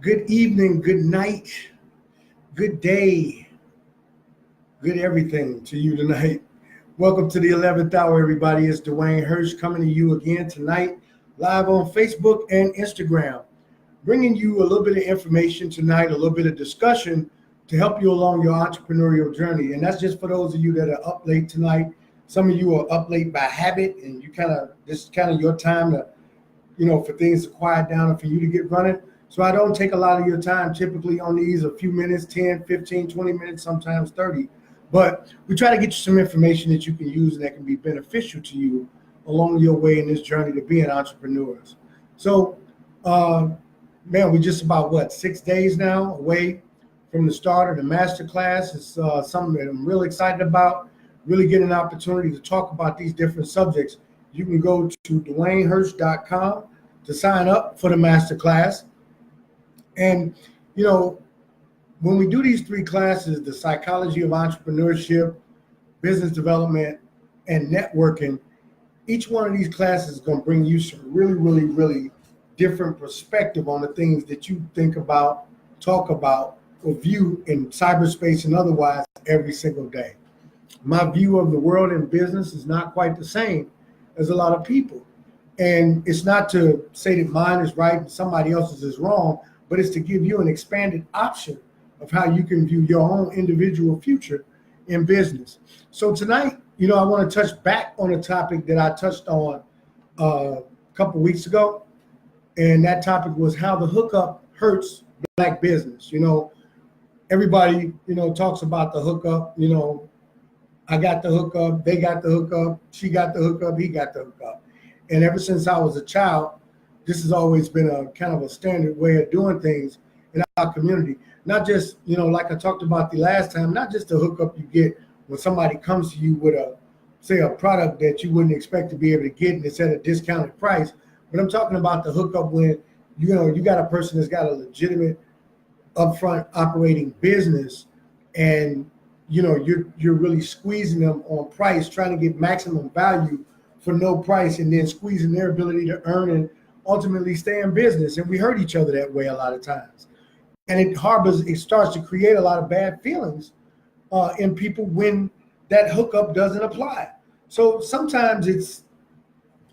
Good evening, good night, good day, good everything to you tonight. Welcome to the 11th hour, everybody. It's Dwayne Hirsch coming to you again tonight, live on Facebook and Instagram, bringing you a little bit of information tonight, a little bit of discussion to help you along your entrepreneurial journey. And that's just for those of you that are up late tonight. Some of you are up late by habit, and this is kind of your time to for things to quiet down and for you to get running. So I don't take a lot of your time typically on these, a few minutes, 10, 15, 20 minutes, sometimes 30. But we try to get you some information that you can use and that can be beneficial to you along your way in this journey to being entrepreneurs. So, man, we're just about, 6 days now away from the start of the masterclass. It's something that I'm really excited about, really getting an opportunity to talk about these different subjects. You can go to DwayneHirsch.com to sign up for the masterclass. And, when we do these three classes, the psychology of entrepreneurship, business development, and networking, each one of these classes is going to bring you some really, really, really different perspective on the things that you think about, talk about, or view in cyberspace and otherwise every single day. My view of the world and business is not quite the same as a lot of people. And it's not to say that mine is right and somebody else's is wrong, but it's to give you an expanded option of how you can view your own individual future in business. So tonight, I want to touch back on a topic that I touched on a couple weeks ago. And that topic was how the hookup hurts Black business. Everybody, talks about the hookup, I got the hookup, they got the hookup, she got the hookup, he got the hookup. And ever since I was a child, this has always been a kind of a standard way of doing things in our community. Not just, like I talked about the last time, not just the hookup you get when somebody comes to you with a product that you wouldn't expect to be able to get and it's at a discounted price. But I'm talking about the hookup when, you got a person that's got a legitimate upfront operating business and you're really squeezing them on price, trying to get maximum value for no price, and then squeezing their ability to earn and ultimately stay in business. And we hurt each other that way a lot of times. And it starts to create a lot of bad feelings in people when that hookup doesn't apply. So sometimes it's,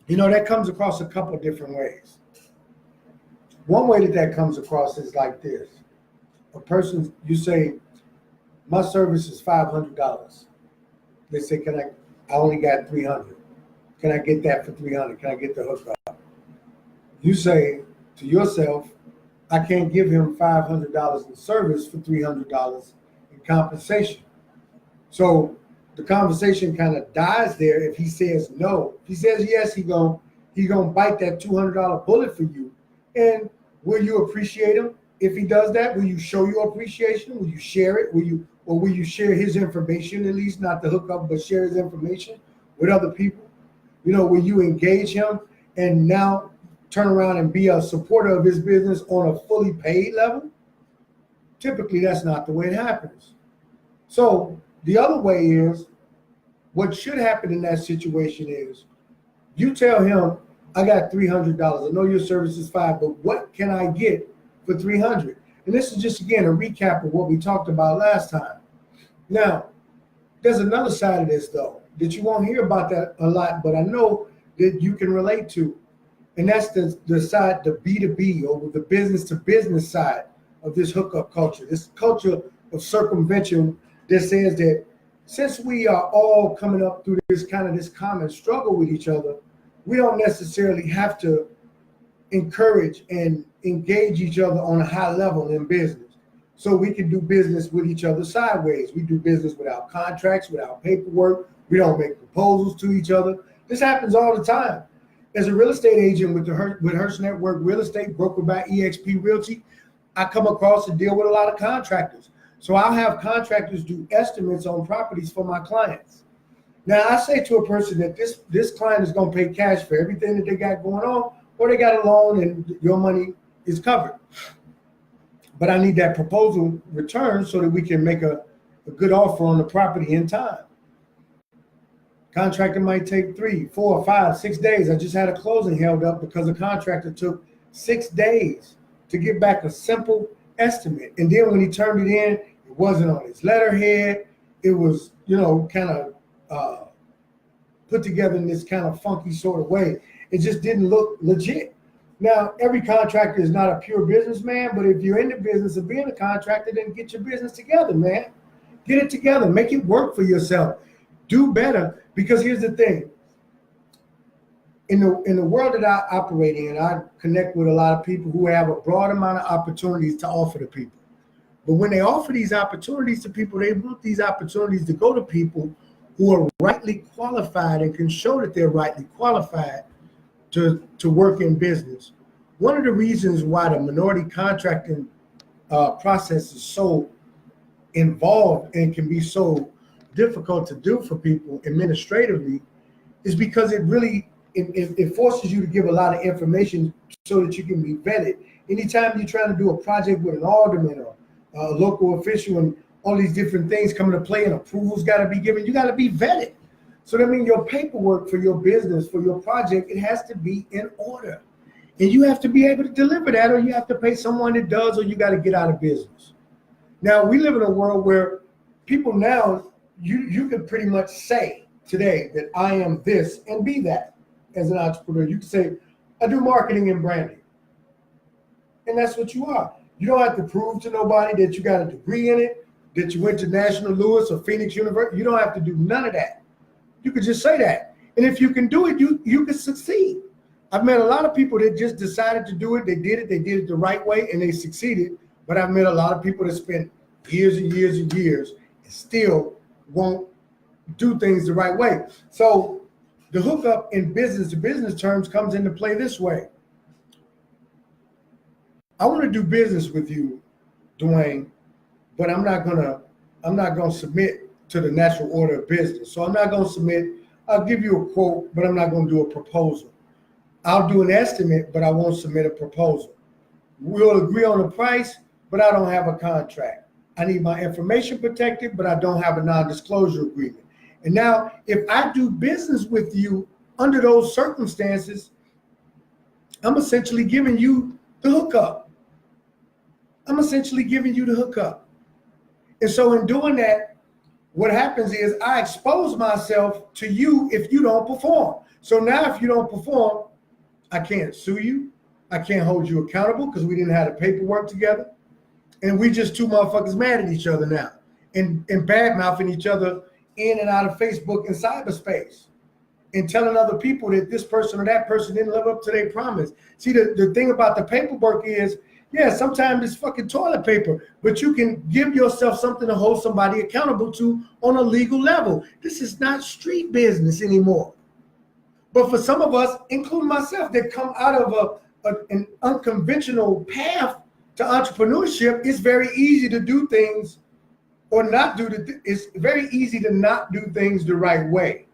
that comes across a couple of different ways. One way that comes across is like this. A person, you say, my service is $500. They say, I only got $300. Can I get that for $300? Can I get the hookup? You say to yourself, I can't give him $500 in service for $300 in compensation. So the conversation kind of dies there if he says no. If he says yes, he gonna bite that $200 bullet for you. And will you appreciate him? If he does that, will you show your appreciation? Will you share it? Will you share his information, at least not the hookup, but share his information with other people? Will you engage him and now turn around and be a supporter of his business on a fully paid level? Typically, that's not the way it happens. So the other way is, what should happen in that situation is, you tell him, I got $300. I know your service is $500, but what can I get for $300? And this is just, again, a recap of what we talked about last time. Now, there's another side of this, though, that you won't hear about that a lot, but I know that you can relate to. And that's the side, the B2B, or the business to business side of this hookup culture, this culture of circumvention that says that since we are all coming up through this common struggle with each other, we don't necessarily have to encourage and engage each other on a high level in business. So we can do business with each other sideways. We do business without contracts, without paperwork. We don't make proposals to each other. This happens all the time. As a real estate agent with Hirsch Network Real Estate, brokered by eXp Realty, I come across and deal with a lot of contractors. So I'll have contractors do estimates on properties for my clients. Now, I say to a person that this client is going to pay cash for everything that they got going on, or they got a loan and your money is covered. But I need that proposal returned so that we can make a good offer on the property in time. Contractor might take 3, 4, 5, 6 days. I just had a closing held up because a contractor took 6 days to get back a simple estimate. And then when he turned it in, it wasn't on his letterhead. It was, kind of put together in this kind of funky sort of way. It just didn't look legit. Now, every contractor is not a pure businessman, but if you're in the business of being a contractor, then get your business together, man. Get it together. Make it work for yourself. Do better, because here's the thing. In the world that I operate in, I connect with a lot of people who have a broad amount of opportunities to offer to people. But when they offer these opportunities to people, they want these opportunities to go to people who are rightly qualified and can show that they're rightly qualified to work in business. One of the reasons why the minority contracting process is so involved and can be so difficult to do for people administratively is because it forces you to give a lot of information so that you can be vetted. Anytime you're trying to do a project with an alderman or a local official and all these different things come into play and approvals got to be given, you got to be vetted. So that means your paperwork for your business, for your project, it has to be in order. And you have to be able to deliver that, or you have to pay someone that does, or you got to get out of business. Now, we live in a world where people now, you can pretty much say today that I am this and be that as an entrepreneur. You can say, I do marketing and branding. And that's what you are. You don't have to prove to nobody that you got a degree in it, that you went to National Louis or Phoenix University. You don't have to do none of that. You could just say that. And if you can do it, you can succeed. I've met a lot of people that just decided to do it. They did it the right way, and they succeeded. But I've met a lot of people that spent years and years and years and still won't do things the right way. So the hookup in business to business terms comes into play this way. I want to do business with you, Dwayne, but I'm not gonna submit to the natural order of business. So I'm not gonna submit. I'll give you a quote, but I'm not gonna do a proposal. I'll do an estimate, but I won't submit a proposal. We'll agree on the price, but I don't have a contract. I need my information protected, but I don't have a non-disclosure agreement. And now, if I do business with you under those circumstances, I'm essentially giving you the hookup. And so in doing that, what happens is I expose myself to you if you don't perform. So now if you don't perform, I can't sue you. I can't hold you accountable because we didn't have the paperwork together. And we just two motherfuckers mad at each other now and bad mouthing each other in and out of Facebook and cyberspace and telling other people that this person or that person didn't live up to their promise. See, the thing about the paperwork is, yeah, sometimes it's fucking toilet paper, but you can give yourself something to hold somebody accountable to on a legal level. This is not street business anymore. But for some of us, including myself, that come out of an unconventional path to entrepreneurship, it's very easy to do things or not do it's very easy to not do things the right way.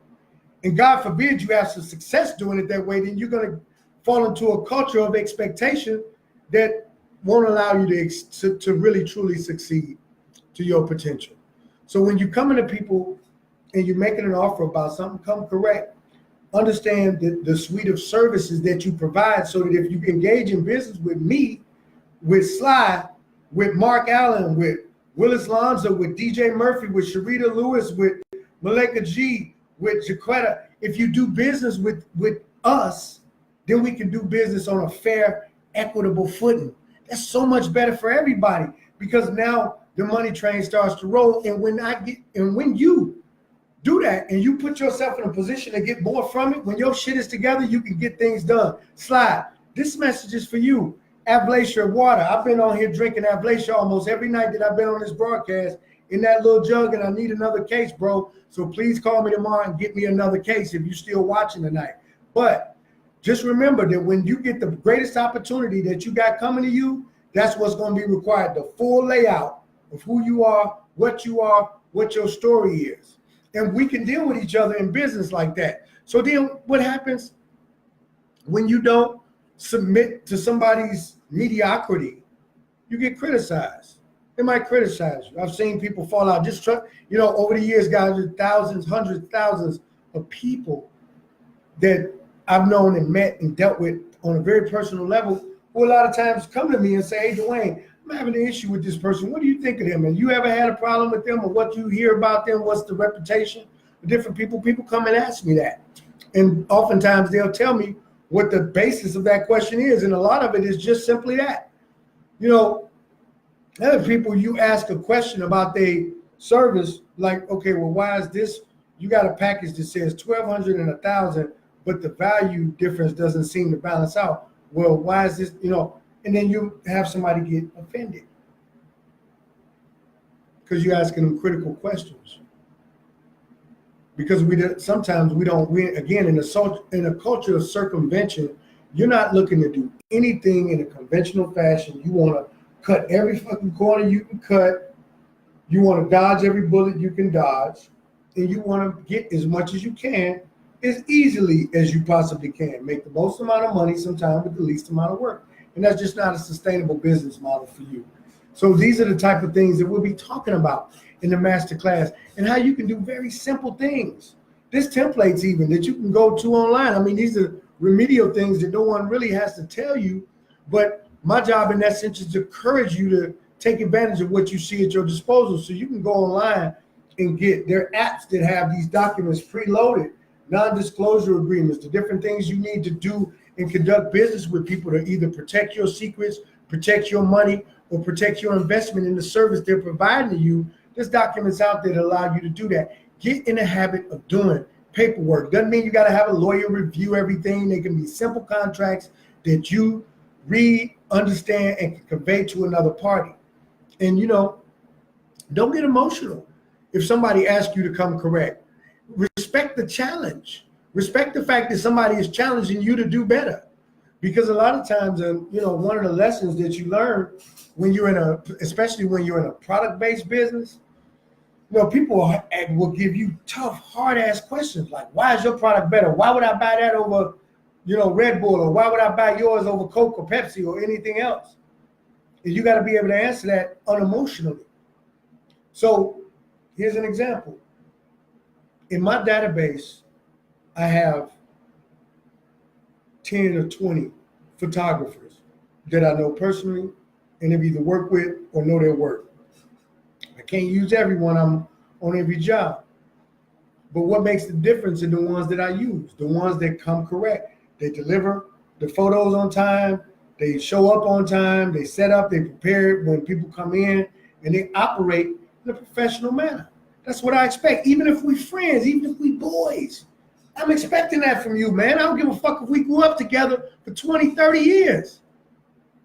And God forbid you have some success doing it that way, then you're going to fall into a culture of expectation that won't allow you to really truly succeed to your potential. So when you're coming to people and you're making an offer about something, come correct. Understand the suite of services that you provide so that if you engage in business with me, with Sly, with Mark Allen, with Willis Lonzo, with DJ Murphy, with Sharita Lewis, with Malika G, with Jaquetta, if you do business with us, then we can do business on a fair, equitable footing. That's so much better for everybody because now the money train starts to roll. And when you do that and you put yourself in a position to get more from it, when your shit is together, you can get things done. Slide. This message is for you. Ablatia water. I've been on here drinking Ablatia almost every night that I've been on this broadcast in that little jug, and I need another case, bro. So please call me tomorrow and get me another case if you're still watching tonight. But just remember that when you get the greatest opportunity that you got coming to you, that's what's going to be required. The full layout of who you are, what your story is. And we can deal with each other in business like that. So then what happens when you don't submit to somebody's mediocrity? You get criticized. They might criticize you. I've seen people fall out. Over the years, guys, there's thousands, hundreds, thousands of people that I've known and met and dealt with on a very personal level who a lot of times come to me and say, hey, Dwayne, I'm having an issue with this person. What do you think of them? And you ever had a problem with them, or what you hear about them? What's the reputation of different people? People come and ask me that. And oftentimes they'll tell me what the basis of that question is. And a lot of it is just simply that. You know, other people, you ask a question about their service, like, okay, well, why is this? You got a package that says 1,200 and 1,000, but the value difference doesn't seem to balance out. Well, why is this, you know? And then you have somebody get offended because you're asking them critical questions. Because sometimes we don't, again, in a culture of circumvention, you're not looking to do anything in a conventional fashion. You want to cut every fucking corner you can cut. You want to dodge every bullet you can dodge. And you want to get as much as you can, as easily as you possibly can. Make the most amount of money sometimes with the least amount of work. And that's just not a sustainable business model for you. So these are the type of things that we'll be talking about in the masterclass, and how you can do very simple things. There's templates even that you can go to online. I mean, these are remedial things that no one really has to tell you, but my job in that sense is to encourage you to take advantage of what you see at your disposal. So you can go online and get their apps that have these documents preloaded, non-disclosure agreements, the different things you need to do and conduct business with people to either protect your secrets, protect your money, or protect your investment in the service they're providing to you. There's documents out there that allow you to do that. Get in the habit of doing paperwork. Doesn't mean you got to have a lawyer review everything. They can be simple contracts that you read, understand, and can convey to another party. And, you know, don't get emotional if somebody asks you to come correct. Respect the challenge. Respect the fact that somebody is challenging you to do better. Because a lot of times, you know, one of the lessons that you learn when you're especially when you're in a product-based business, you know, people will give you tough, hard-ass questions like, why is your product better? Why would I buy that over, you know, Red Bull? Or why would I buy yours over Coke or Pepsi or anything else? And you got to be able to answer that unemotionally. So here's an example. In my database, I have 10 or 20 photographers that I know personally and have either worked with or know their work. I can't use everyone. I'm on every job. But what makes the difference in the ones that I use, the ones that come correct? They deliver the photos on time, they show up on time, they set up, they prepare when people come in, and they operate in a professional manner. That's what I expect. Even if we friends, even if we boys, I'm expecting that from you, man. I don't give a fuck if we grew up together for 20, 30 years.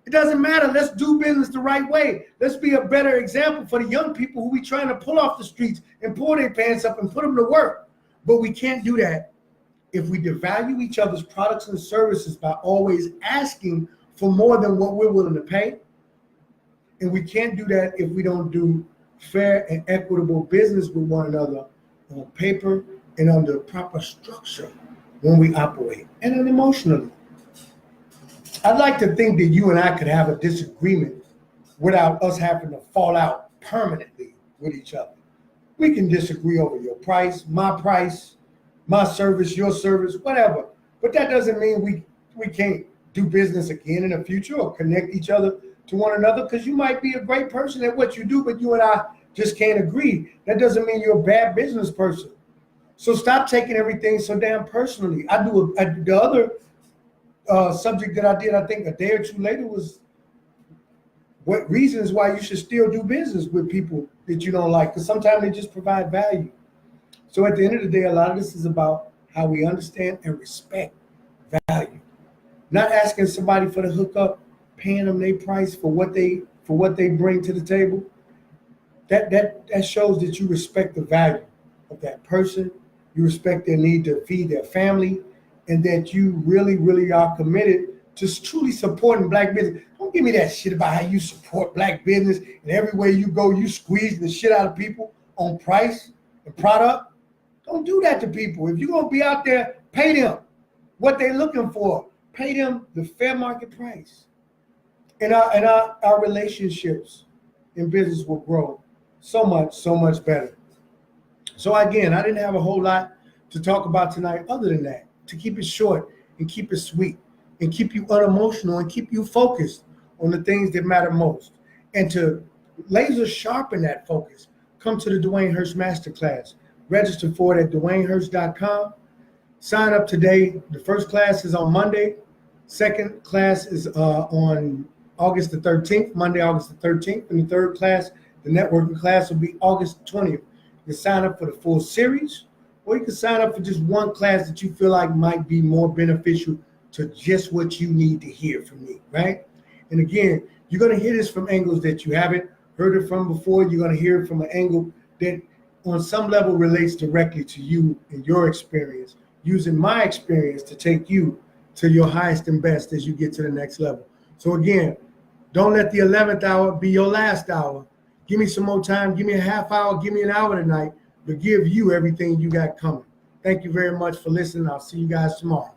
It doesn't matter. Let's do business the right way. Let's be a better example for the young people who we trying to pull off the streets and pull their pants up and put them to work. But we can't do that if we devalue each other's products and services by always asking for more than what we're willing to pay. And we can't do that if we don't do fair and equitable business with one another on paper and under proper structure when we operate, and then emotionally. I'd like to think that you and I could have a disagreement without us having to fall out permanently with each other. We can disagree over your price, my service, your service, whatever. But that doesn't mean we can't do business again in the future or connect each other to one another, because you might be a great person at what you do, but you and I just can't agree. That doesn't mean you're a bad business person. So stop taking everything so damn personally. The other subject that I did, I think a day or two later, was what reasons why you should still do business with people that you don't like, because sometimes they just provide value. So at the end of the day, a lot of this is about how we understand and respect value. Not asking somebody for the hookup, paying them their price for what they bring to the table. That shows that you respect the value of that person. You respect their need to feed their family, and that you really, really are committed to truly supporting Black business. Don't give me that shit about how you support Black business and everywhere you go, you squeeze the shit out of people on price and product. Don't do that to people. If you're going to be out there, pay them what they're looking for. Pay them the fair market price. And our relationships in business will grow so much better. So again, I didn't have a whole lot to talk about tonight other than that, to keep it short and keep it sweet. and keep you unemotional and keep you focused on the things that matter most. And to laser sharpen that focus, come to the Dwayne Hurst Masterclass. Register for it at DwayneHurst.com. Sign up today. The first class is on Monday. Second class is on August the 13th, Monday, August the 13th. And the third class, the networking class, will be August 20th. You can sign up for the full series, or you can sign up for just one class that you feel like might be more beneficial to just what you need to hear from me, right? And again, you're going to hear this from angles that you haven't heard it from before. You're going to hear it from an angle that on some level relates directly to you and your experience, using my experience to take you to your highest and best as you get to the next level. So again, don't let the 11th hour be your last hour. Give me some more time. Give me a half hour. Give me an hour tonight, but give you everything you got coming. Thank you very much for listening. I'll see you guys tomorrow.